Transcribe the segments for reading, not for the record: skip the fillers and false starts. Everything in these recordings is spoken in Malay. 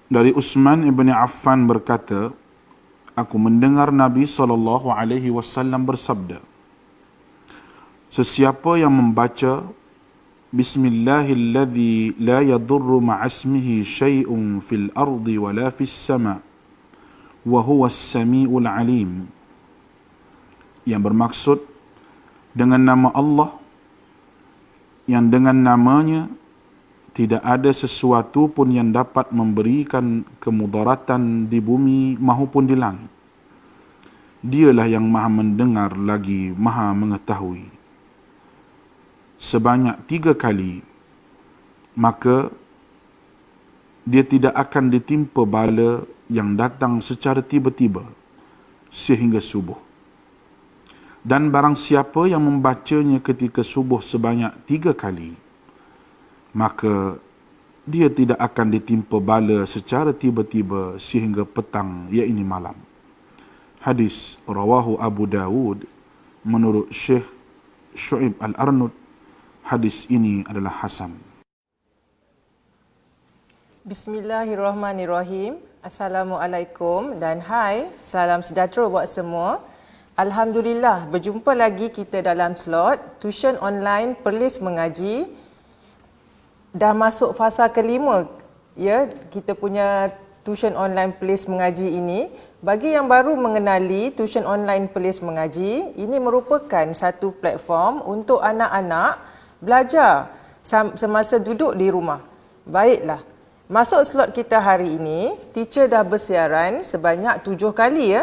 Dari Utsman ibn Affan berkata, aku mendengar Nabi SAW bersabda, sesiapa yang membaca Bismillahilladzi la yadurru ma'asmihi syai'un fil ardi wala fis sama' wa huwas sami'ul alim, yang bermaksud dengan nama Allah yang dengan namanya tidak ada sesuatu pun yang dapat memberikan kemudaratan di bumi maupun di langit. Dialah yang maha mendengar lagi maha mengetahui. Sebanyak 3 kali, maka dia tidak akan ditimpa bala yang datang secara tiba-tiba sehingga subuh. Dan barang siapa yang membacanya ketika subuh sebanyak 3 kali, maka dia tidak akan ditimpa bala secara tiba-tiba sehingga petang, iaitu malam. Hadis rawahu Abu Dawud menurut Syekh Syu'ib Al-Arnud. Hadis ini adalah hasan. Bismillahirrahmanirrahim. Assalamualaikum dan hai, salam sejahtera buat semua. Alhamdulillah, berjumpa lagi kita dalam slot tuition online Perlis Mengaji. Dah masuk fasa kelima, ya, kita punya tuition online Perlis Mengaji ini. Bagi yang baru mengenali tuition online Perlis Mengaji, ini merupakan satu platform untuk anak-anak belajar semasa duduk di rumah. Baiklah, masuk slot kita hari ini, teacher dah bersiaran sebanyak 7 kali, ya.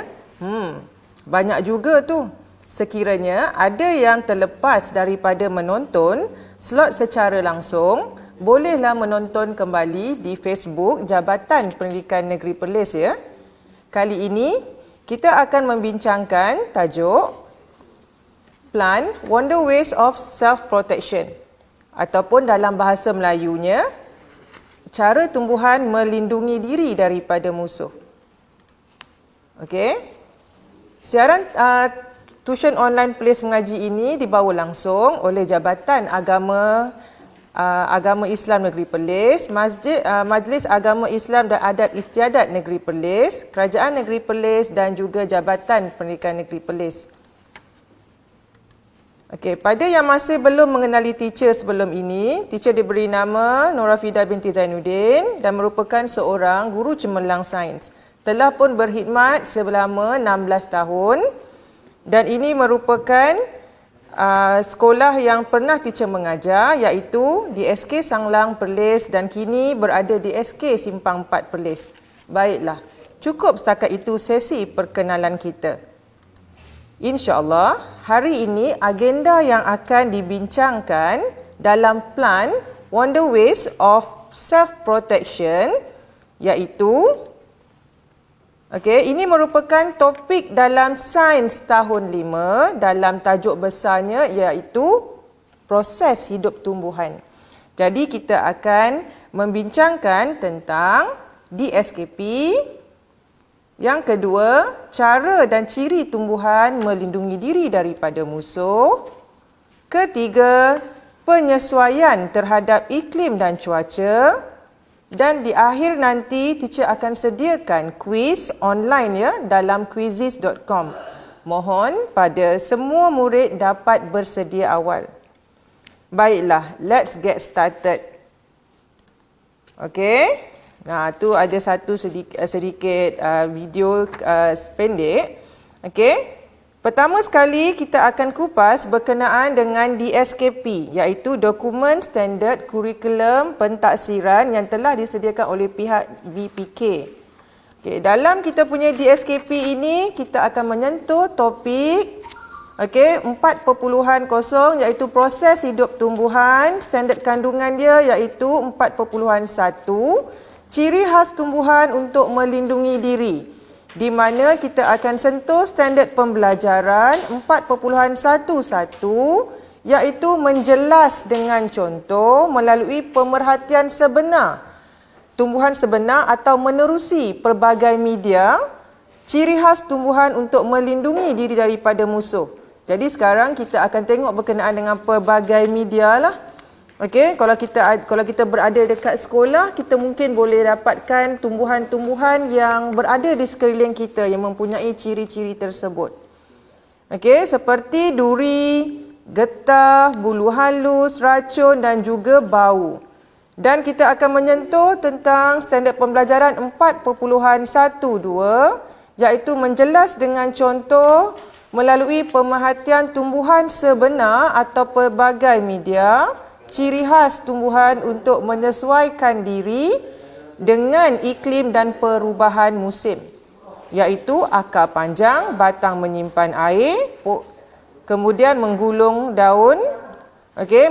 Banyak juga tu. Sekiranya ada yang terlepas daripada menonton slot secara langsung, bolehlah menonton kembali di Facebook Jabatan Pendidikan Negeri Perlis, ya. Kali ini kita akan membincangkan tajuk Plan Wonder Ways of Self-Protection, ataupun dalam bahasa Melayunya, cara tumbuhan melindungi diri daripada musuh. Okey. Siaran tuition online Perlis Mengaji ini dibawa langsung oleh Jabatan Agama Islam Negeri Perlis, Majlis Agama Islam dan Adat Istiadat Negeri Perlis, Kerajaan Negeri Perlis dan juga Jabatan Pendidikan Negeri Perlis. Okey, pada yang masih belum mengenali teacher sebelum ini, teacher diberi nama Norafida binti Zainuddin dan merupakan seorang guru cemerlang sains. Telah pun berkhidmat selama 16 tahun dan ini merupakan sekolah yang pernah teacher mengajar, iaitu di SK Sanglang Perlis dan kini berada di SK Simpang 4 Perlis. Baiklah, cukup setakat itu sesi perkenalan kita. InsyaAllah, hari ini agenda yang akan dibincangkan dalam Plan Wonder Ways of Self-Protection, iaitu ini merupakan topik dalam Sains tahun 5 dalam tajuk besarnya, iaitu proses hidup tumbuhan. Jadi kita akan membincangkan tentang DSKP. Yang kedua, cara dan ciri tumbuhan melindungi diri daripada musuh. Ketiga, penyesuaian terhadap iklim dan cuaca. Dan di akhir nanti, teacher akan sediakan kuis online, ya, dalam quizizz.com. Mohon pada semua murid dapat bersedia awal. Baiklah, let's get started. Okey. Nah, tu ada satu sedikit video pendek. Okey. Pertama sekali kita akan kupas berkenaan dengan DSKP, iaitu Dokumen Standard Kurikulum Pentaksiran yang telah disediakan oleh pihak VPK. Okey, dalam kita punya DSKP ini kita akan menyentuh topik 4.0, iaitu proses hidup tumbuhan. Standard kandungan dia iaitu 4.1. Ciri khas tumbuhan untuk melindungi diri, di mana kita akan sentuh standard pembelajaran 4.11, iaitu menjelas dengan contoh melalui pemerhatian sebenar tumbuhan sebenar atau menerusi pelbagai media, ciri khas tumbuhan untuk melindungi diri daripada musuh. Jadi sekarang kita akan tengok berkenaan dengan pelbagai media lah. Okey, kalau kita berada dekat sekolah, kita mungkin boleh dapatkan tumbuhan-tumbuhan yang berada di sekeliling kita yang mempunyai ciri-ciri tersebut. Okey, seperti duri, getah, bulu halus, racun dan juga bau. Dan kita akan menyentuh tentang standard pembelajaran 4.12, iaitu menjelas dengan contoh melalui pemerhatian tumbuhan sebenar atau pelbagai media, ciri khas tumbuhan untuk menyesuaikan diri dengan iklim dan perubahan musim, iaitu akar panjang, batang menyimpan air, kemudian menggulung daun,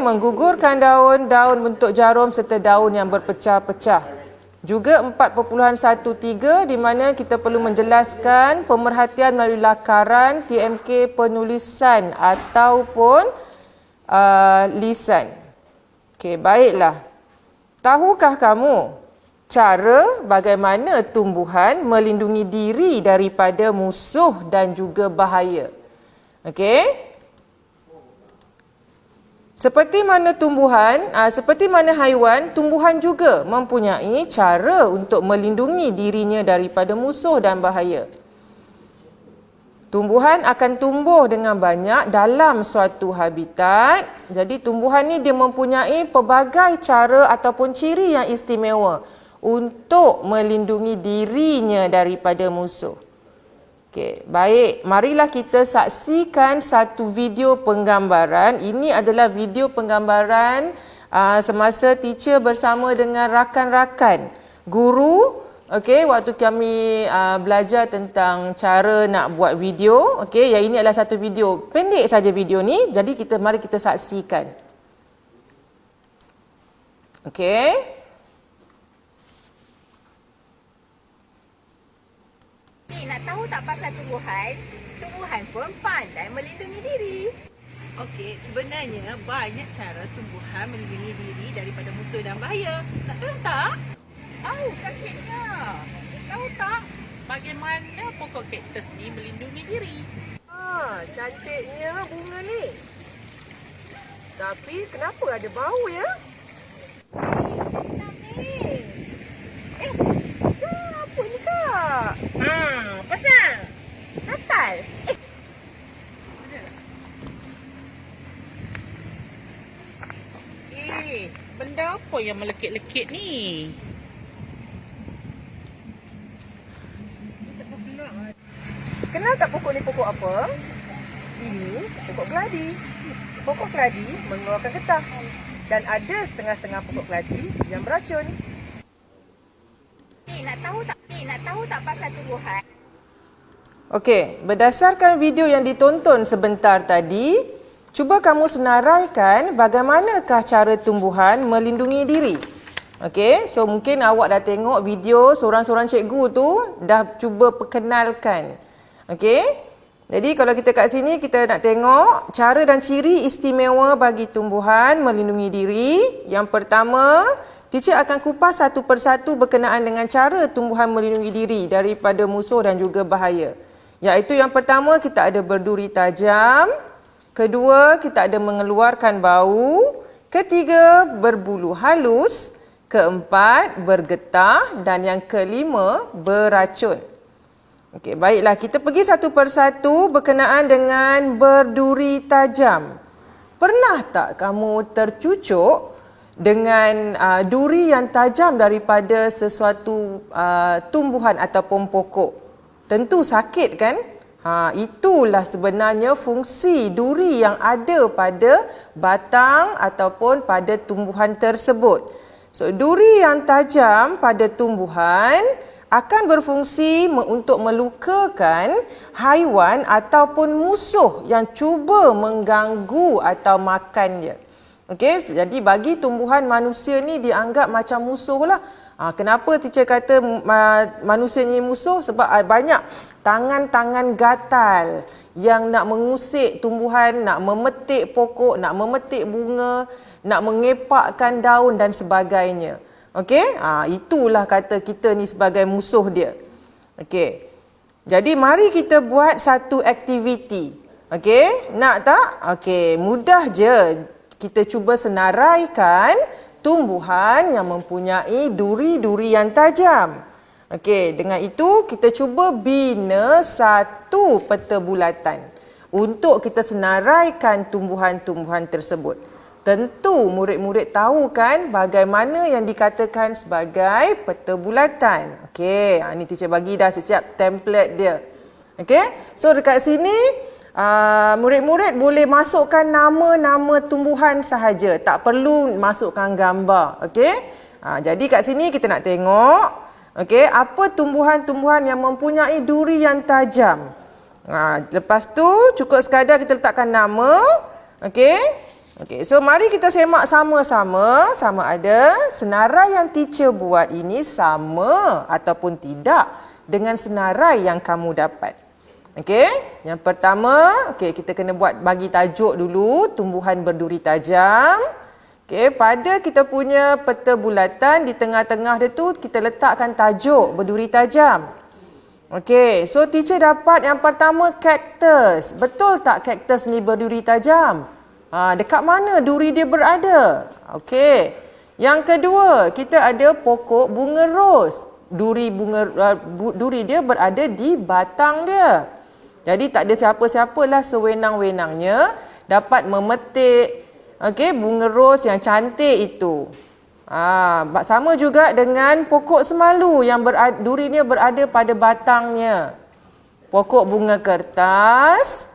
menggugurkan daun, daun bentuk jarum serta daun yang berpecah-pecah. Juga 4.13 di mana kita perlu menjelaskan pemerhatian melalui lakaran, TMK, penulisan ataupun lisan. Okey, baiklah. Tahukah kamu cara bagaimana tumbuhan melindungi diri daripada musuh dan juga bahaya? Okey? Seperti mana haiwan, tumbuhan juga mempunyai cara untuk melindungi dirinya daripada musuh dan bahaya. Tumbuhan akan tumbuh dengan banyak dalam suatu habitat. Jadi tumbuhan ni dia mempunyai pelbagai cara ataupun ciri yang istimewa untuk melindungi dirinya daripada musuh. Okey, baik. Marilah kita saksikan satu video penggambaran. Ini adalah video penggambaran semasa teacher bersama dengan rakan-rakan guru. Okey, waktu kami belajar tentang cara nak buat video. Okey, yang ini adalah satu video. Pendek saja video ni. Jadi mari kita saksikan. Okey. Nak tahu tak pasal tumbuhan? Tumbuhan pun pandai melindungi diri. Okey, sebenarnya banyak cara tumbuhan melindungi diri daripada musuh dan bahaya. Nak tahu tak? Tahu sakitnya. Tahu tak Bagaimana pokok kaktus ni melindungi diri? Cantiknya bunga ni. Tapi kenapa ada bau ya? apa ni kak? Pasal? Natal. Benda apa yang melekit-lekit ni? Kenal tak pokok ni pokok apa? Ini pokok keladi. Pokok keladi mengeluarkan getah. Dan ada setengah-setengah pokok keladi yang beracun. Nak tahu tak pasal tumbuhan? Okey, berdasarkan video yang ditonton sebentar tadi, cuba kamu senaraikan bagaimanakah cara tumbuhan melindungi diri. Okey, so mungkin awak dah tengok video seorang-seorang cikgu tu dah cuba perkenalkan. Okey, jadi kalau kita kat sini kita nak tengok cara dan ciri istimewa bagi tumbuhan melindungi diri. Yang pertama, teacher akan kupas satu persatu berkenaan dengan cara tumbuhan melindungi diri daripada musuh dan juga bahaya. Iaitu yang pertama, kita ada berduri tajam. Kedua, kita ada mengeluarkan bau. Ketiga, berbulu halus. Keempat, bergetah. Dan yang kelima, beracun. Okey, baiklah, kita pergi satu persatu berkenaan dengan berduri tajam. Pernah tak kamu tercucuk dengan duri yang tajam daripada sesuatu tumbuhan ataupun pokok? Tentu sakit kan? Itulah sebenarnya fungsi duri yang ada pada batang ataupun pada tumbuhan tersebut. So, duri yang tajam pada tumbuhan akan berfungsi untuk melukakan haiwan ataupun musuh yang cuba mengganggu atau makannya. Okey, jadi bagi tumbuhan manusia ni dianggap macam musuh lah. Kenapa teacher kata manusia ni musuh? Sebab banyak tangan-tangan gatal yang nak mengusik tumbuhan, nak memetik pokok, nak memetik bunga, nak mengepakkan daun dan sebagainya. Okey, itulah kata kita ni sebagai musuh dia. Okey, jadi mari kita buat satu aktiviti. Okey, nak tak? Okey, mudah je. kita cuba senaraikan tumbuhan yang mempunyai duri-duri yang tajam. Okey, dengan itu kita cuba bina satu peta bulatan untuk kita senaraikan tumbuhan-tumbuhan tersebut. Tentu murid-murid tahu kan bagaimana yang dikatakan sebagai peta bulatan. Okey, ini teacher bagi dah siap template dia. Okey, so dekat sini murid-murid boleh masukkan nama-nama tumbuhan sahaja, tak perlu masukkan gambar. Okey, jadi kat sini kita nak tengok, okey, apa tumbuhan-tumbuhan yang mempunyai duri yang tajam. Lepas tu cukup sekadar kita letakkan nama. Okey, so mari kita semak sama-sama sama ada senarai yang teacher buat ini sama ataupun tidak dengan senarai yang kamu dapat. Okey, yang pertama, kita kena bagi tajuk dulu, tumbuhan berduri tajam. Okey, pada kita punya peta bulatan di tengah-tengah dia tu kita letakkan tajuk berduri tajam. Okey, so teacher dapat yang pertama cactus. Betul tak cactus ni berduri tajam? Dekat mana duri dia berada? Okey. Yang kedua, kita ada pokok bunga ros. Duri dia berada di batang dia. Jadi tak ada siapa-siapalah sewenang-wenangnya dapat memetik bunga ros yang cantik itu. Sama juga dengan pokok semalu yang durinya berada pada batangnya. Pokok bunga kertas.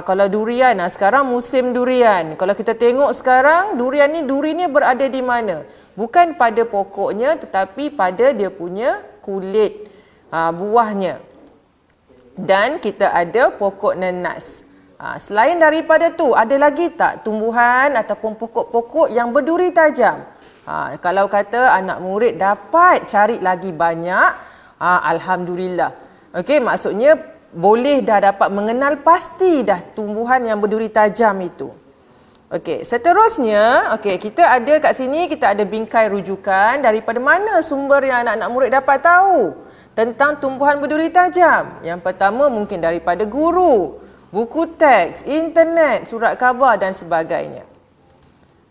Kalau durian, sekarang musim durian. Kalau kita tengok sekarang, durinya berada di mana? Bukan pada pokoknya tetapi pada dia punya kulit buahnya. Dan kita ada pokok nenas. Selain daripada tu, ada lagi tak tumbuhan ataupun pokok-pokok yang berduri tajam? Kalau kata anak murid dapat cari lagi banyak, alhamdulillah. Okey, maksudnya boleh dah dapat mengenal pasti dah tumbuhan yang berduri tajam itu. Okey, seterusnya, kita ada kat sini, kita ada bingkai rujukan daripada mana sumber yang anak-anak murid dapat tahu tentang tumbuhan berduri tajam. Yang pertama mungkin daripada guru, buku teks, internet, surat khabar dan sebagainya.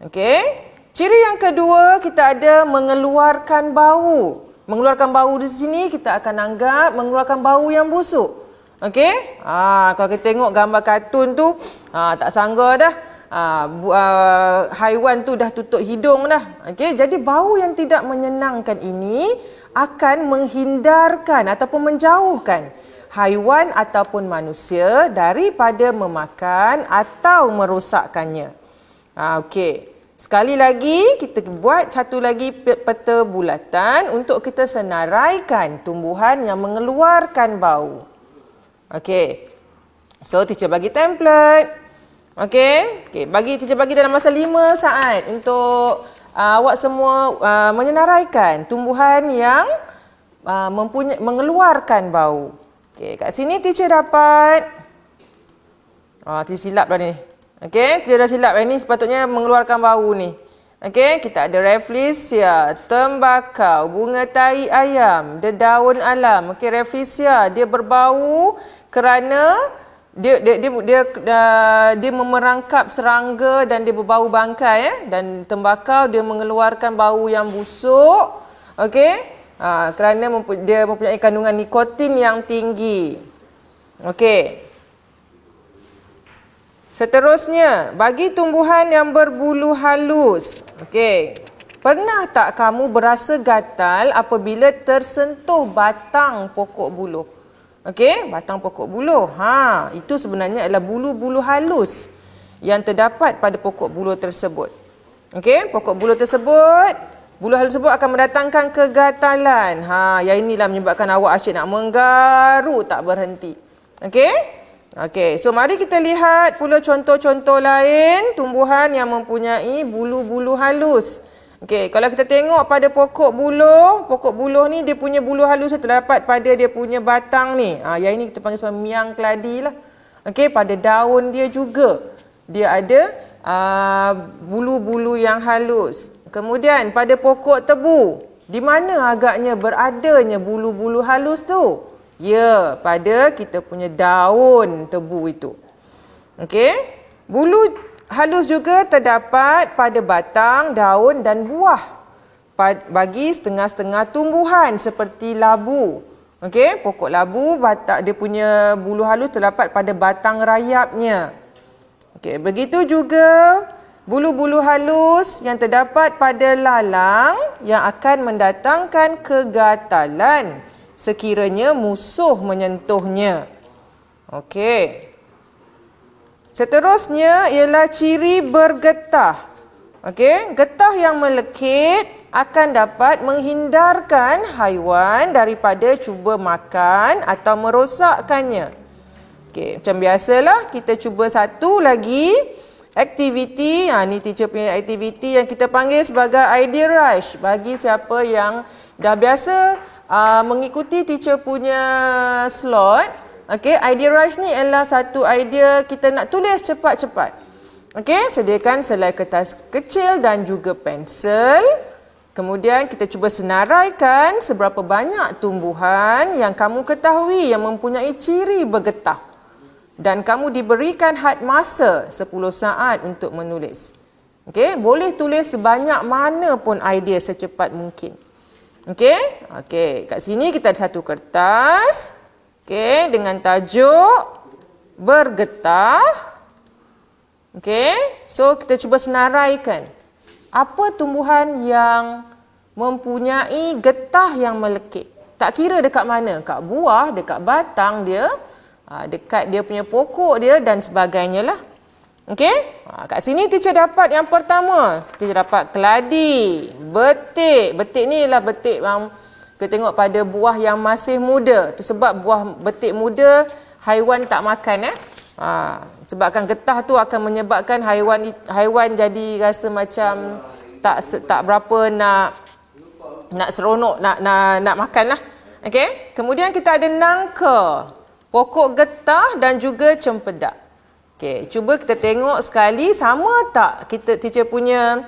Okey. Ciri yang kedua, kita ada mengeluarkan bau. Mengeluarkan bau di sini kita akan anggap mengeluarkan bau yang busuk. Okey? Kalau kita tengok gambar kartun tu, tak sangka dah. Haiwan tu dah tutup hidung dah. Okey, jadi bau yang tidak menyenangkan ini akan menghindarkan ataupun menjauhkan haiwan ataupun manusia daripada memakan atau merosakkannya. Okey. Sekali lagi kita buat satu lagi peta bulatan untuk kita senaraikan tumbuhan yang mengeluarkan bau. Okey. So teacher bagi template. Okey, teacher bagi dalam masa 5 saat untuk awak semua menyenaraikan tumbuhan yang mengeluarkan bau. Okey, kat sini teacher dapat teacher silap dah ni. Okey, teacher dah silap ni sepatutnya mengeluarkan bau ni. Okey, kita ada Rafflesia, tembakau, bunga tai ayam, dedaun alam. Okey, Rafflesia dia berbau kerana dia memerangkap serangga dan dia berbau bangkai dan tembakau dia mengeluarkan bau yang busuk. Okey, kerana dia mempunyai kandungan nikotin yang tinggi. Okey. Seterusnya, bagi tumbuhan yang berbulu halus. Okey. Pernah tak kamu berasa gatal apabila tersentuh batang pokok buluh? Okey, batang pokok buluh. Itu sebenarnya adalah bulu-bulu halus yang terdapat pada pokok buluh tersebut. Okey, pokok buluh tersebut, bulu halus tersebut akan mendatangkan kegatalan. Yang inilah menyebabkan awak asyik nak menggaruk tak berhenti. Okey? Okey, so mari kita lihat pula contoh-contoh lain tumbuhan yang mempunyai bulu-bulu halus. Okey, kalau kita tengok pada pokok buluh ni dia punya bulu halus terdapat pada dia punya batang ni. Yang ini kita panggil sebagai miang keladi lah. Okey, pada daun dia juga dia ada bulu-bulu yang halus. Kemudian pada pokok tebu, di mana agaknya beradanya bulu-bulu halus tu? Ya, pada kita punya daun tebu itu. Okey, bulu halus juga terdapat pada batang, daun dan buah. Bagi setengah-setengah tumbuhan seperti labu. Okey, pokok labu, dia punya bulu halus terdapat pada batang rayapnya. Okey, begitu juga bulu-bulu halus yang terdapat pada lalang yang akan mendatangkan kegatalan sekiranya musuh menyentuhnya. Okey. Seterusnya ialah ciri bergetah. Okey, getah yang melekit akan dapat menghindarkan haiwan daripada cuba makan atau merosakkannya. Okey, macam biasalah kita cuba satu lagi aktiviti. Ni teacher punya aktiviti yang kita panggil sebagai idea rush. Bagi siapa yang dah biasa mengikuti teacher punya slot. Okey, idea rush ni adalah satu idea kita nak tulis cepat-cepat. Okey, sediakan selai kertas kecil dan juga pensel. Kemudian kita cuba senaraikan seberapa banyak tumbuhan yang kamu ketahui yang mempunyai ciri bergetah. Dan kamu diberikan had masa 10 saat untuk menulis. Okey, boleh tulis sebanyak mana pun idea secepat mungkin. Okey, kat sini kita ada satu kertas. Okey, dengan tajuk bergetah. Okey, so kita cuba senaraikan. Apa tumbuhan yang mempunyai getah yang melekit? Tak kira dekat mana, dekat buah, dekat batang dia, dekat dia punya pokok dia dan sebagainya lah. Okey, kat sini teacher dapat yang pertama. Teacher dapat keladi, betik. Betik ni ialah betik yang kita tengok pada buah yang masih muda. Itu sebab buah betik muda haiwan tak makan. Sebabkan getah tu akan menyebabkan haiwan jadi rasa macam tak berapa nak seronok nak makan lah. Okey. Kemudian kita ada nangka, pokok getah dan juga cempedak. Okey, cuba kita tengok sekali sama tak kita teacher punya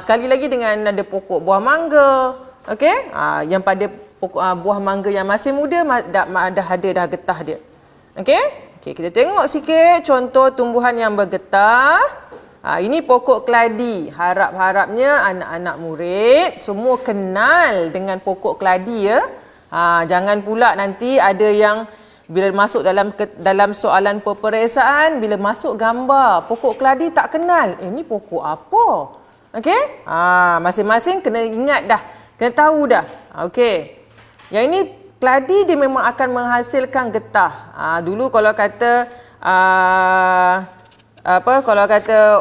sekali lagi dengan ada pokok buah mangga. Okey, yang pada pokok buah mangga yang masih muda dah ada getah dia. Okey, kita tengok sikit contoh tumbuhan yang bergetah. Ini pokok keladi. Harap-harapnya anak-anak murid semua kenal dengan pokok keladi ya. Jangan pula nanti ada yang bila masuk dalam soalan peperiksaan, bila masuk gambar pokok keladi tak kenal. Ini pokok apa? Okey? Masing-masing kena ingat dah. Kena tahu dah. Okey. Yang ini keladi dia memang akan menghasilkan getah. Dulu kalau kata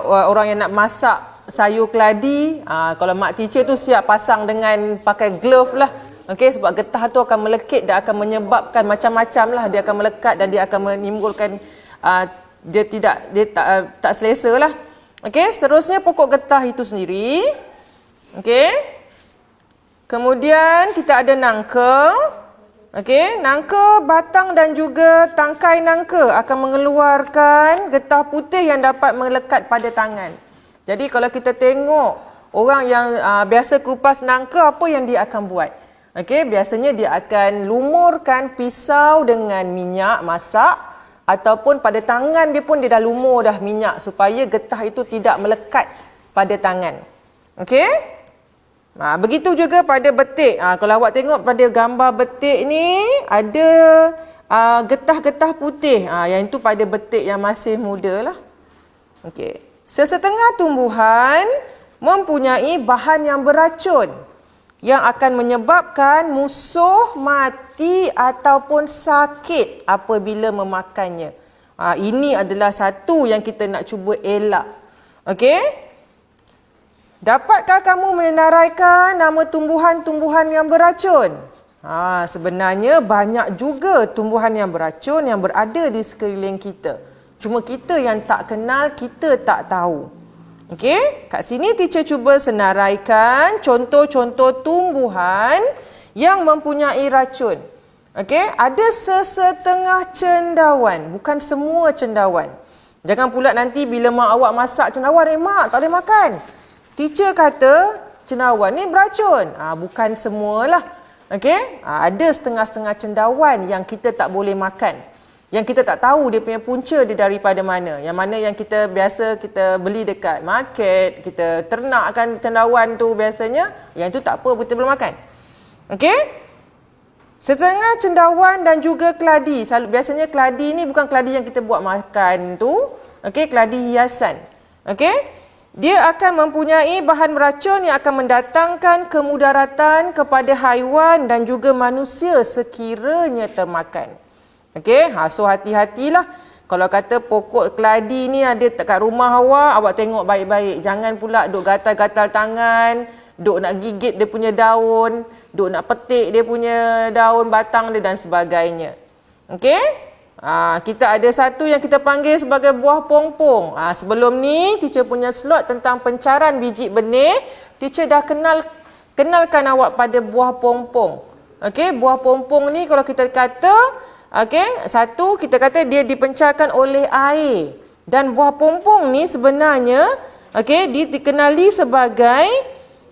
orang yang nak masak sayur keladi, kalau mak teacher tu siap pasang dengan pakai glove lah. Okey, sebab getah tu akan melekit dan akan menyebabkan macam-macam lah. Dia akan melekat dan dia akan menimbulkan dia tak selesa lah. Okey, seterusnya pokok getah itu sendiri. Okey. Kemudian kita ada nangka. Okey, nangka, batang dan juga tangkai nangka akan mengeluarkan getah putih yang dapat melekat pada tangan. Jadi kalau kita tengok orang yang biasa kupas nangka, apa yang dia akan buat? Okey, biasanya dia akan lumurkan pisau dengan minyak masak ataupun pada tangan dia pun dia dah lumur dah minyak supaya getah itu tidak melekat pada tangan. Okey? Begitu juga pada betik. Kalau awak tengok pada gambar betik ni ada getah-getah putih. Yang itu pada betik yang masih muda lah. Okey. Sesetengah tumbuhan mempunyai bahan yang beracun yang akan menyebabkan musuh mati ataupun sakit apabila memakannya. Ini adalah satu yang kita nak cuba elak. Okey? Dapatkah kamu menenaraikan nama tumbuhan-tumbuhan yang beracun? Sebenarnya banyak juga tumbuhan yang beracun yang berada di sekeliling kita. Cuma kita yang tak kenal, kita tak tahu. Okey, kat sini teacher cuba senaraikan contoh-contoh tumbuhan yang mempunyai racun. Okey, ada sesetengah cendawan, bukan semua cendawan. Jangan pula nanti bila mak awak masak cendawan, mak tak boleh makan. Teacher kata cendawan ni beracun. Bukan semualah. Okey? Ada setengah-setengah cendawan yang kita tak boleh makan. yang kita tak tahu dia punya punca dia daripada mana. Yang mana yang kita biasa kita beli dekat market, kita ternakkan cendawan tu biasanya, yang tu tak apa, kita boleh makan. Okey? Setengah cendawan dan juga keladi. Biasanya keladi ni bukan keladi yang kita buat makan tu. Okey, keladi hiasan. Okey? Dia akan mempunyai bahan beracun yang akan mendatangkan kemudaratan kepada haiwan dan juga manusia sekiranya termakan. Okey, so hati-hatilah. Kalau kata pokok keladi ni ada dekat rumah awak tengok baik-baik. Jangan pula duk gatal-gatal tangan, duk nak gigit dia punya daun, duk nak petik dia punya daun, batang dia dan sebagainya. Okey? Kita ada satu yang kita panggil sebagai buah pongpong. Sebelum ni, teacher punya slot tentang pencaran biji benih. Teacher dah kenalkan awak pada buah pongpong. Okey, buah pongpong ni kalau kita kata, okey, satu kita kata dia dipencarkan oleh air. Dan buah pongpong ni sebenarnya, okey, dia dikenali sebagai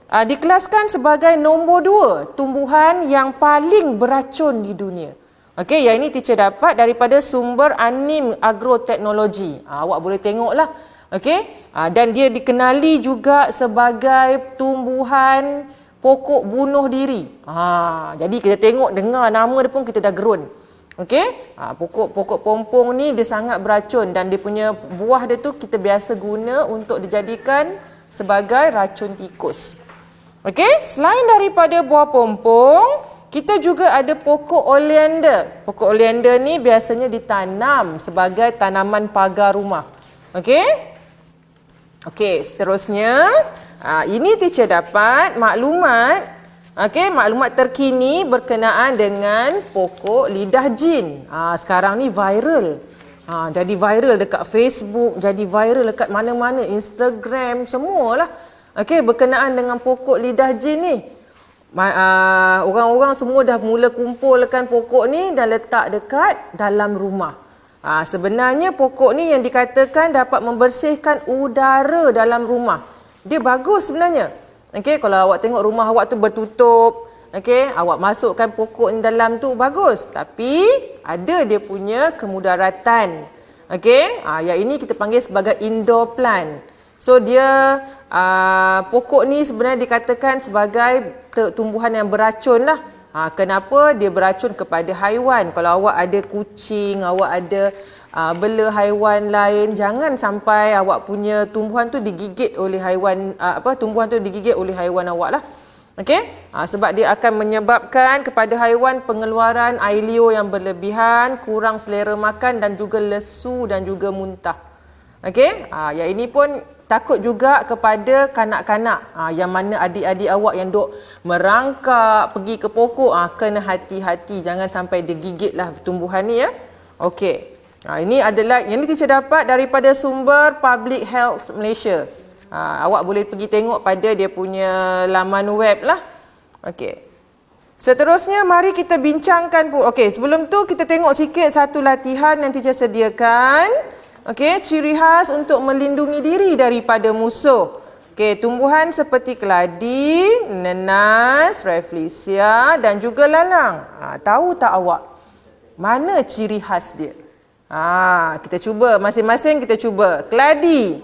dikelaskan sebagai nombor 2 tumbuhan yang paling beracun di dunia. Okey, yang ini teacher dapat daripada sumber Anim Agroteknologi. Awak boleh tengoklah. Okey, dan dia dikenali juga sebagai tumbuhan pokok bunuh diri. Jadi kita tengok, dengar nama dia pun kita dah gerun. Okey, pokok pongpong ni dia sangat beracun dan dia punya buah dia tu kita biasa guna untuk dijadikan sebagai racun tikus. Okey, selain daripada buah pongpong, kita juga ada pokok oleander. Pokok oleander ni biasanya ditanam sebagai tanaman pagar rumah. Okey? Okey, seterusnya, ini teacher dapat maklumat, okey, maklumat terkini berkenaan dengan pokok lidah jin. Sekarang ni viral. Jadi viral dekat Facebook, jadi viral dekat mana-mana, Instagram, semualah. Okey, berkenaan dengan pokok lidah jin ni. Orang-orang semua dah mula kumpulkan pokok ni dan letak dekat dalam rumah. Sebenarnya pokok ni yang dikatakan dapat membersihkan udara dalam rumah. Dia bagus sebenarnya. Okey, kalau awak tengok rumah awak tu bertutup, okey, awak masukkan pokok ni dalam tu bagus. Tapi ada dia punya kemudaratan. Okey, yang ini kita panggil sebagai indoor plant. So dia pokok ni sebenarnya dikatakan sebagai tumbuhan yang beracun lah. Kenapa dia beracun kepada haiwan? Kalau awak ada kucing, awak ada bela haiwan lain, jangan sampai awak punya tumbuhan tu digigit oleh haiwan, tumbuhan tu digigit oleh haiwan awak lah. Okey? Sebab dia akan menyebabkan kepada haiwan pengeluaran air liur yang berlebihan, kurang selera makan dan juga lesu dan juga muntah. Okey? Yang ini pun takut juga kepada kanak-kanak, yang mana adik-adik awak yang duk merangkak pergi ke pokok, kena hati-hati, jangan sampai digigit lah tumbuhan ni ya. Okey, ini adalah yang ni teacher dapat daripada sumber Public Health Malaysia. Awak boleh pergi tengok pada dia punya laman web lah. Okey, seterusnya mari kita bincangkan pun. Okey, sebelum tu kita tengok sikit satu latihan yang teacher sediakan. Okey, ciri khas untuk melindungi diri daripada musuh. Okey, tumbuhan seperti keladi, nenas, rafflesia dan juga lalang. Tahu tak awak mana ciri khas dia? Kita cuba masing-masing, kita cuba. Keladi.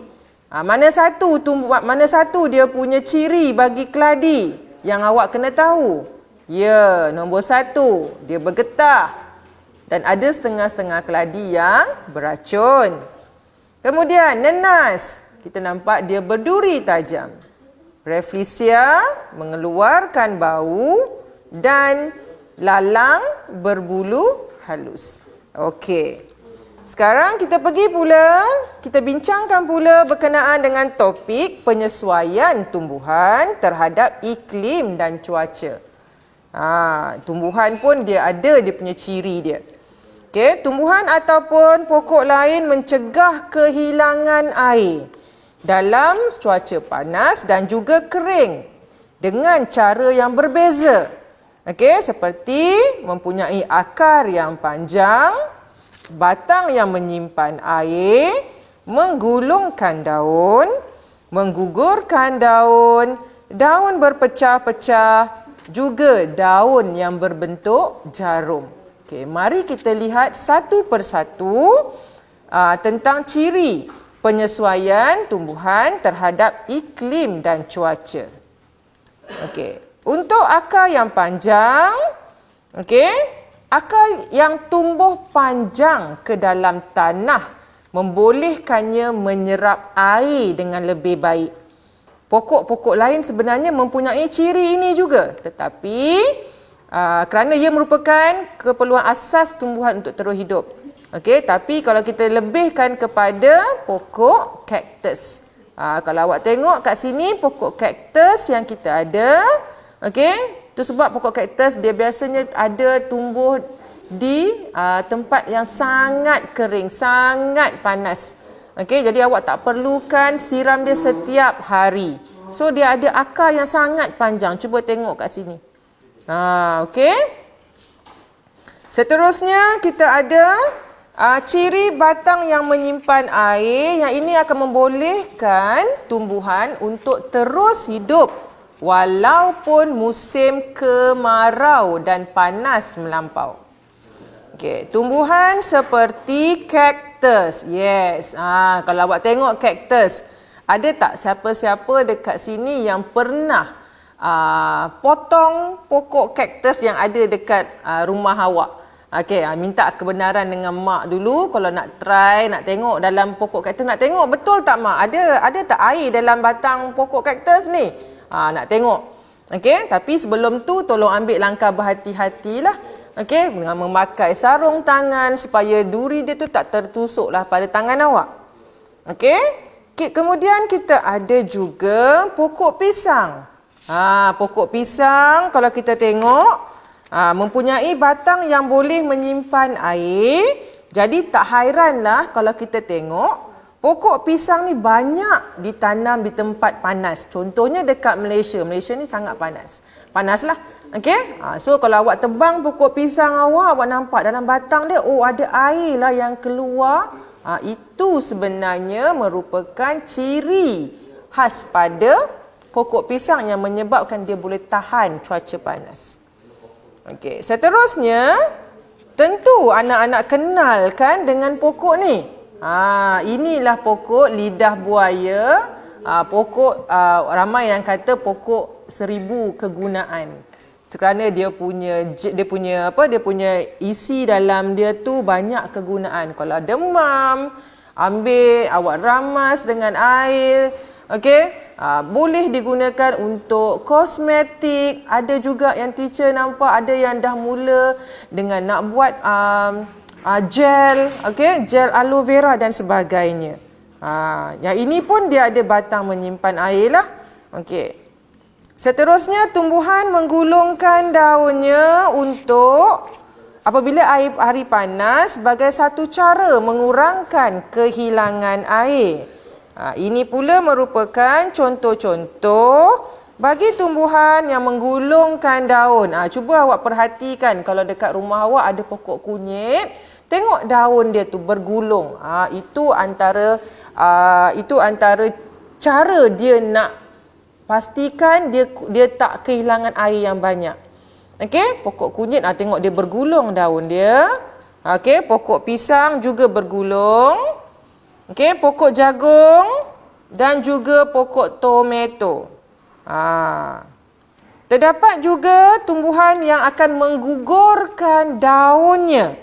Mana satu dia punya ciri bagi keladi yang awak kena tahu? Ya, nombor 1, dia bergetah. Dan ada setengah-setengah keladi yang beracun. Kemudian nenas, kita nampak dia berduri tajam. Rafflesia mengeluarkan bau dan lalang berbulu halus. Okey. Sekarang kita pergi pula, kita bincangkan pula berkenaan dengan topik penyesuaian tumbuhan terhadap iklim dan cuaca. Tumbuhan pun dia ada dia punya ciri dia. Okey, tumbuhan ataupun pokok lain mencegah kehilangan air dalam cuaca panas dan juga kering dengan cara yang berbeza. Okey, seperti mempunyai akar yang panjang, batang yang menyimpan air, menggulungkan daun, menggugurkan daun, daun berpecah-pecah, juga daun yang berbentuk jarum. Okey, mari kita lihat satu persatu tentang ciri penyesuaian tumbuhan terhadap iklim dan cuaca. Okey, untuk akar yang panjang, okey, akar yang tumbuh panjang ke dalam tanah membolehkannya menyerap air dengan lebih baik. Pokok-pokok lain sebenarnya mempunyai ciri ini juga, tetapi kerana ia merupakan keperluan asas tumbuhan untuk terus hidup. Okey, tapi kalau kita lebihkan kepada pokok kaktus. Kalau awak tengok kat sini pokok kaktus yang kita ada, okey, itu sebab pokok kaktus dia biasanya ada tumbuh di tempat yang sangat kering, sangat panas. Okey, jadi awak tak perlukan siram dia setiap hari. So dia ada akar yang sangat panjang. Cuba tengok kat sini. Okey. Seterusnya kita ada ciri batang yang menyimpan air. Yang ini akan membolehkan tumbuhan untuk terus hidup walaupun musim kemarau dan panas melampau. Okey, tumbuhan seperti kaktus. Yes. Kalau awak tengok kaktus, ada tak siapa-siapa dekat sini yang pernah potong pokok kaktus yang ada dekat rumah awak? Okey, minta kebenaran dengan mak dulu kalau nak try, nak tengok dalam pokok kaktus, nak tengok betul tak mak? Ada tak air dalam batang pokok kaktus ni? Nak tengok. Okey, tapi sebelum tu tolong ambil langkah berhati-hatilah. Okey, dengan memakai sarung tangan supaya duri dia tu tak tertusuklah pada tangan awak. Okey? Kemudian kita ada juga pokok pisang. Pokok pisang kalau kita tengok mempunyai batang yang boleh menyimpan air. Jadi tak hairanlah kalau kita tengok pokok pisang ni banyak ditanam di tempat panas. Contohnya dekat Malaysia. Malaysia ni sangat panas. Panaslah. Okey, so kalau awak tebang pokok pisang awak nampak dalam batang dia, ada air lah yang keluar. Itu sebenarnya merupakan ciri khas pada pokok pisang yang menyebabkan dia boleh tahan cuaca panas. Okey, seterusnya tentu anak-anak kenal kan dengan pokok ni. Inilah pokok lidah buaya. Pokok ramai yang kata pokok 1000 kegunaan. Kerana dia punya isi dalam dia tu banyak kegunaan. Kalau demam, ambil awak ramas dengan air, okey, boleh digunakan untuk kosmetik. Ada juga yang teacher nampak ada yang dah mula dengan nak buat gel, okey, gel aloe vera dan sebagainya. Yang ini pun dia ada batang menyimpan air lah. Okey. Seterusnya tumbuhan menggulungkan daunnya untuk apabila hari panas sebagai satu cara mengurangkan kehilangan air. Ini pula merupakan contoh-contoh bagi tumbuhan yang menggulungkan daun. Cuba awak perhatikan kalau dekat rumah awak ada pokok kunyit, tengok daun dia tu bergulung. Itu antara cara dia nak pastikan dia tak kehilangan air yang banyak. Okey, pokok kunyit tengok dia bergulung daun dia. Okey, pokok pisang juga bergulung. Okey, pokok jagung dan juga pokok tomato. Terdapat juga tumbuhan yang akan menggugurkan daunnya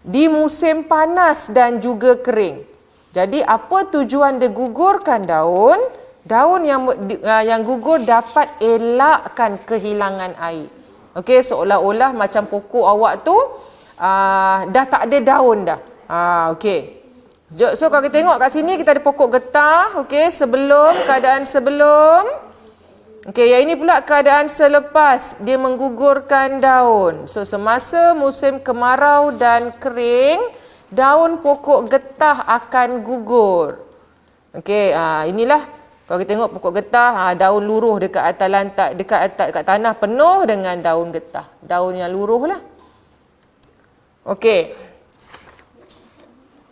di musim panas dan juga kering. Jadi apa tujuan dia gugurkan daun? Daun yang gugur dapat elakkan kehilangan air. Okey, seolah-olah macam pokok awak tu dah tak ada daun dah. Okey. So kalau kita tengok kat sini kita ada pokok getah, okey, keadaan sebelum. Okey, yang ini pula keadaan selepas dia menggugurkan daun. So semasa musim kemarau dan kering, daun pokok getah akan gugur. Okey, inilah kalau kita tengok pokok getah, daun luruh dekat atas lantai, dekat tanah penuh dengan daun getah. Daun yang luruh lah. Okey.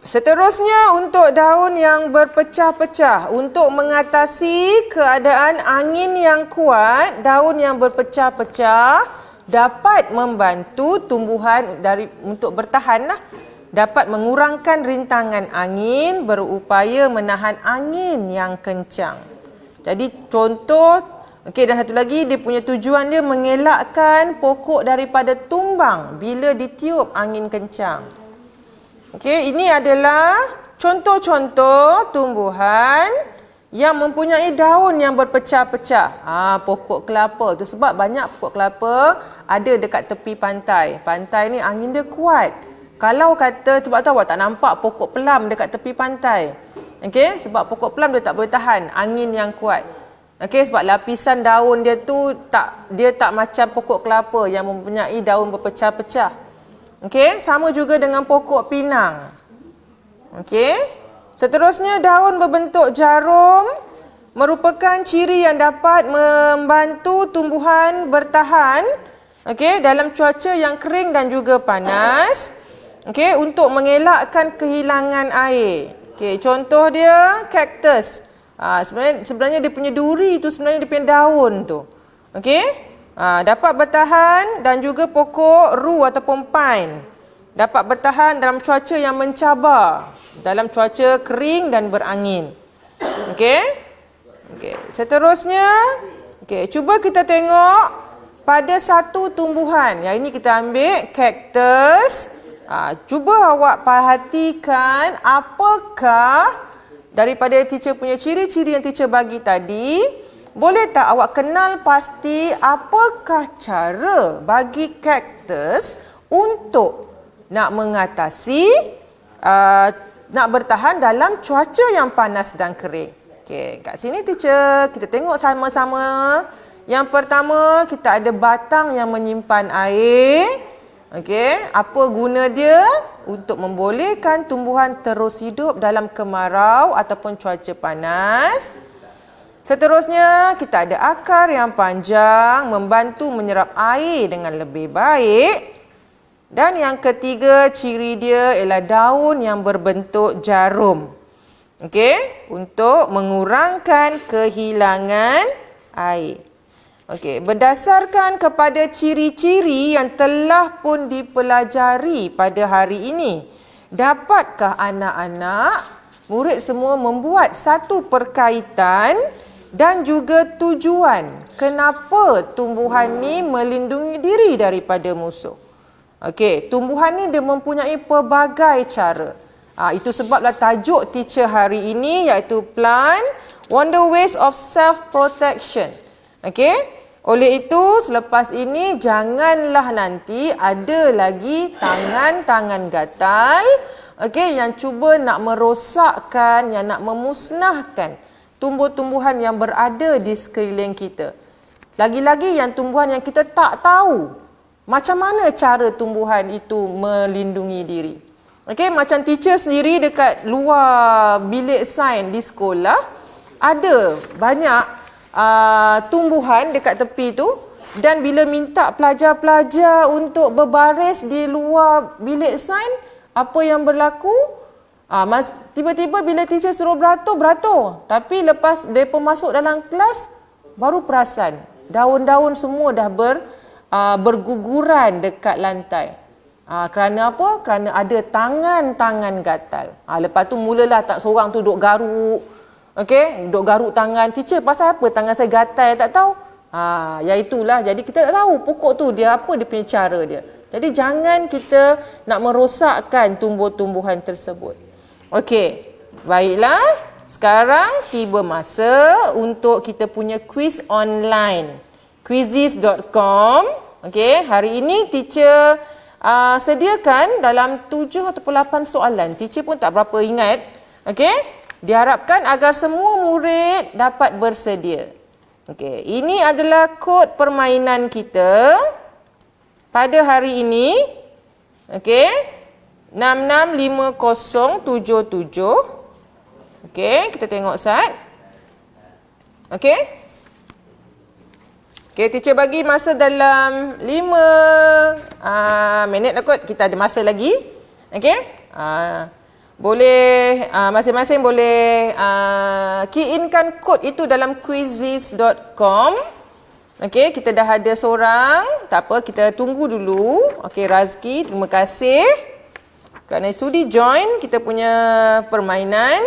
Seterusnya untuk daun yang berpecah-pecah. Untuk mengatasi keadaan angin yang kuat, daun yang berpecah-pecah dapat membantu tumbuhan untuk bertahan lah. Dapat mengurangkan rintangan angin, berupaya menahan angin yang kencang. Jadi contoh, okey, dan satu lagi dia punya tujuan dia mengelakkan pokok daripada tumbang bila ditiup angin kencang. Okey, ini adalah contoh-contoh tumbuhan yang mempunyai daun yang berpecah-pecah. Pokok kelapa tu, sebab banyak pokok kelapa ada dekat tepi pantai. Pantai ni angin dia kuat. Kalau kata, sebab tu awak tak nampak pokok pelam dekat tepi pantai. Okey, sebab pokok pelam dia tak boleh tahan angin yang kuat. Okey, sebab lapisan daun dia tu dia tak macam pokok kelapa yang mempunyai daun berpecah-pecah. Okey, sama juga dengan pokok pinang. Okey. Seterusnya, daun berbentuk jarum merupakan ciri yang dapat membantu tumbuhan bertahan, okey, dalam cuaca yang kering dan juga panas. Okey, untuk mengelakkan kehilangan air. Okey, contoh dia kaktus. Sebenarnya dia punya duri tu sebenarnya dia punya daun tu. Okey? Dapat bertahan, dan juga pokok ru ataupun pine dapat bertahan dalam cuaca yang mencabar, dalam cuaca kering dan berangin. Okey? Okey, seterusnya, okey, cuba kita tengok pada satu tumbuhan. Yang ini kita ambil kaktus. Cuba awak perhatikan apakah daripada teacher punya ciri-ciri yang teacher bagi tadi, boleh tak awak kenal pasti apakah cara bagi kaktus untuk nak mengatasi, nak bertahan dalam cuaca yang panas dan kering. Okey, kat sini teacher, kita tengok sama-sama. Yang pertama, kita ada batang yang menyimpan air. Okey, apa guna dia? Untuk membolehkan tumbuhan terus hidup dalam kemarau ataupun cuaca panas. Seterusnya, kita ada akar yang panjang membantu menyerap air dengan lebih baik. Dan yang ketiga, ciri dia ialah daun yang berbentuk jarum. Okey, untuk mengurangkan kehilangan air. Okey, berdasarkan kepada ciri-ciri yang telah pun dipelajari pada hari ini, dapatkah anak-anak, murid semua membuat satu perkaitan dan juga tujuan kenapa tumbuhan ni melindungi diri daripada musuh? Okey, tumbuhan ni dia mempunyai pelbagai cara. Itu sebablah tajuk teacher hari ini iaitu Plant Wonder Ways of Self-Protection. Okey? Oleh itu, selepas ini janganlah nanti ada lagi tangan-tangan gatal, okey, yang cuba nak merosakkan, yang nak memusnahkan tumbuh-tumbuhan yang berada di sekeliling kita. Lagi-lagi yang tumbuhan yang kita tak tahu macam mana cara tumbuhan itu melindungi diri. Okey, macam teacher sendiri dekat luar bilik sains di sekolah, ada banyak tumbuhan dekat tepi tu, dan bila minta pelajar-pelajar untuk berbaris di luar bilik sains, apa yang berlaku? Tiba-tiba bila teacher suruh beratur. Tapi lepas mereka masuk dalam kelas, baru perasan daun-daun semua dah berguguran dekat lantai. Kerana apa? Kerana ada tangan-tangan gatal. Lepas tu mulalah tak seorang tu duk garuk. Okey, duk garuk tangan. Teacher, pasal apa tangan saya gatal? Tak tahu. Ya itulah. Jadi kita tak tahu pokok tu dia apa dia punya cara dia. Jadi jangan kita nak merosakkan tumbuh-tumbuhan tersebut. Okey, baiklah. Sekarang tiba masa untuk kita punya quiz online. Quizizz.com. Okey, hari ini teacher sediakan dalam 7 ataupun 8 soalan. Teacher pun tak berapa ingat. Okey? Diharapkan agar semua murid dapat bersedia. Okey, ini adalah kod permainan kita pada hari ini. Okey, 665077. Okey, kita tengok Sat. Okey. Okey, teacher bagi masa dalam 5 minit lah kot. Kita ada masa lagi. Okey. Boleh masing-masing boleh key in kan kod itu dalam quizizz.com. Okey, kita dah ada seorang. Tak apa, kita tunggu dulu. Okey, Razki, terima kasih kerana sudi join kita punya permainan.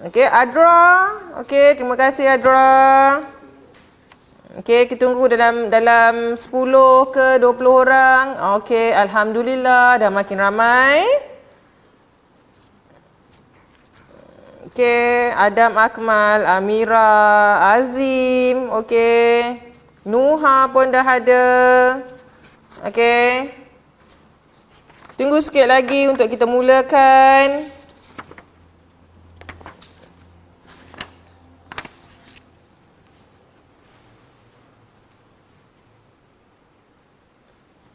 Okey, Adra. Okey, terima kasih Adra. Okey, kita tunggu dalam 10 ke 20 orang. Okey, alhamdulillah dah makin ramai. Okey, Adam Akmal, Amira, Azim, okey. Nuha pun dah ada. Okey. Tunggu sikit lagi untuk kita mulakan.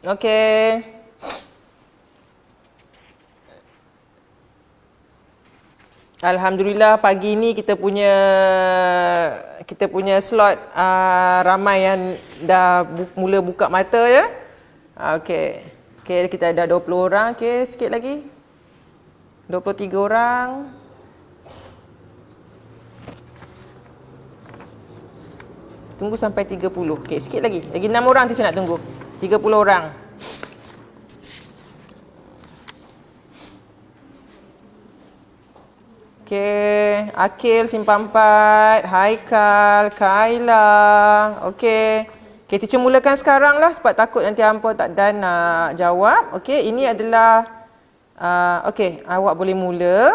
Okey. Alhamdulillah pagi ni kita punya slot ramai yang dah mula buka mata ya. Okey. Okey, kita ada 20 orang. Okey, sikit lagi. 23 orang. Tunggu sampai 30. Okey, sikit lagi. Lagi 6 orang teacher nak tunggu. 30 orang. Okey, Akil Simpang 4, Haikal, Kaila. Okey. Okey, teacher mulakan sekarang lah sebab takut nanti hampa tak dan nak jawab. Okey, ini adalah okey, awak boleh mula.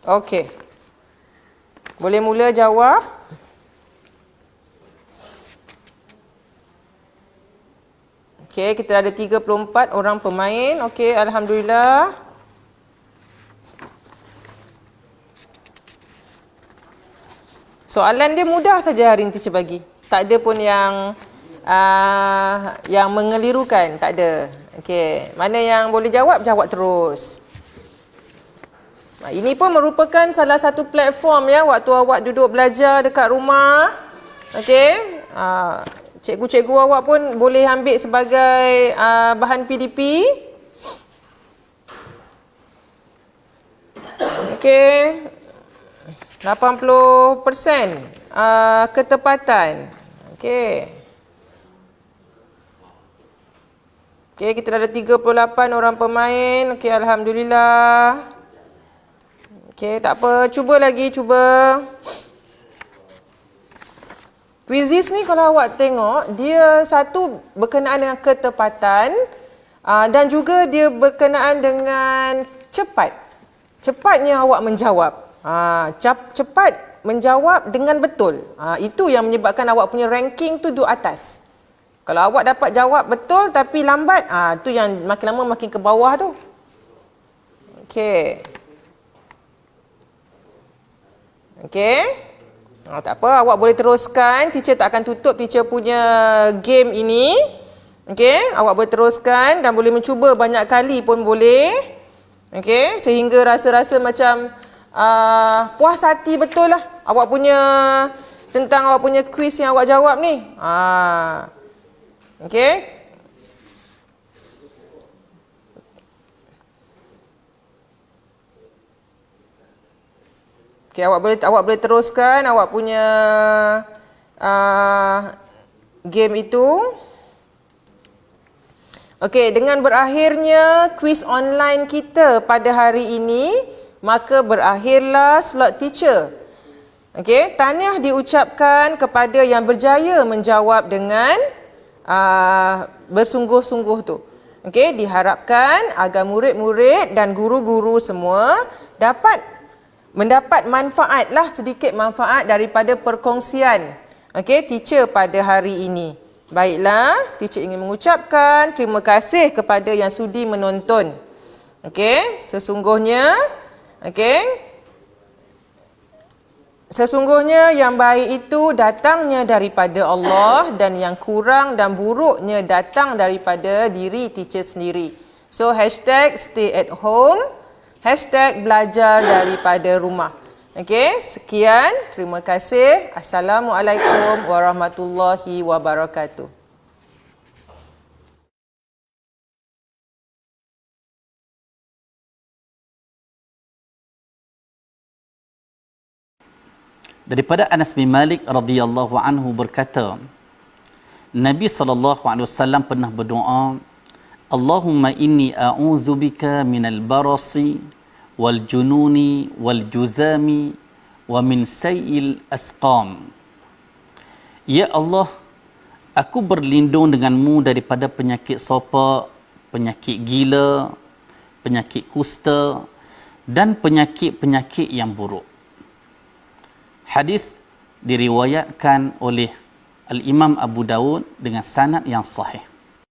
Okey. Boleh mula jawab. Okey, kita ada 34 orang pemain. Okey, alhamdulillah. Soalan dia mudah saja hari ini teacher bagi. Tak ada pun yang mengelirukan, tak ada. Okey, mana yang boleh jawab, jawab terus. Ini pun merupakan salah satu platform ya waktu awak duduk belajar dekat rumah. Okey, cikgu-cikgu awak pun boleh ambil sebagai bahan PDP. Okey. 80% ketepatan. Okey. Okey, kita ada 38 orang pemain. Okey, alhamdulillah. Okey, tak apa. Cuba lagi, cuba. Quizzes ni kalau awak tengok, dia satu berkenaan dengan ketepatan dan juga dia berkenaan dengan cepat. Cepatnya awak menjawab. Cepat menjawab dengan betul. Itu yang menyebabkan awak punya ranking tu duduk atas. Kalau awak dapat jawab betul tapi lambat, tu yang makin lama makin ke bawah tu. Okey. Okey. Tak apa, awak boleh teruskan. Teacher tak akan tutup teacher punya game ini. Okey, awak boleh teruskan dan boleh mencuba banyak kali pun boleh. Okey, sehingga rasa-rasa macam puas hati betul lah awak punya tentang awak punya quiz yang awak jawab ni. Okey. Okey, awak boleh teruskan awak punya game itu. Okey, dengan berakhirnya quiz online kita pada hari ini, maka berakhirlah slot teacher. Okey, tahniah diucapkan kepada yang berjaya menjawab dengan bersungguh-sungguh tu. Okey, diharapkan agar murid-murid dan guru-guru semua mendapat manfaatlah, sedikit manfaat daripada perkongsian teacher pada hari ini. Baiklah, teacher ingin mengucapkan terima kasih kepada yang sudi menonton. Sesungguhnya yang baik itu datangnya daripada Allah dan yang kurang dan buruknya datang daripada diri teacher sendiri. So #stay at home, #belajar daripada rumah. Sekian. Terima kasih. Assalamualaikum warahmatullahi wabarakatuh. Daripada Anas bin Malik radhiyallahu anhu berkata, Nabi SAW pernah berdoa, Allahumma inni a'udzubika minal barasi wal jununi wal juzami wa min sayil asqam. Ya Allah, aku berlindung denganmu daripada penyakit sopak, penyakit gila, penyakit kusta dan penyakit-penyakit yang buruk. Hadis diriwayatkan oleh Al-Imam Abu Dawud dengan sanad yang sahih.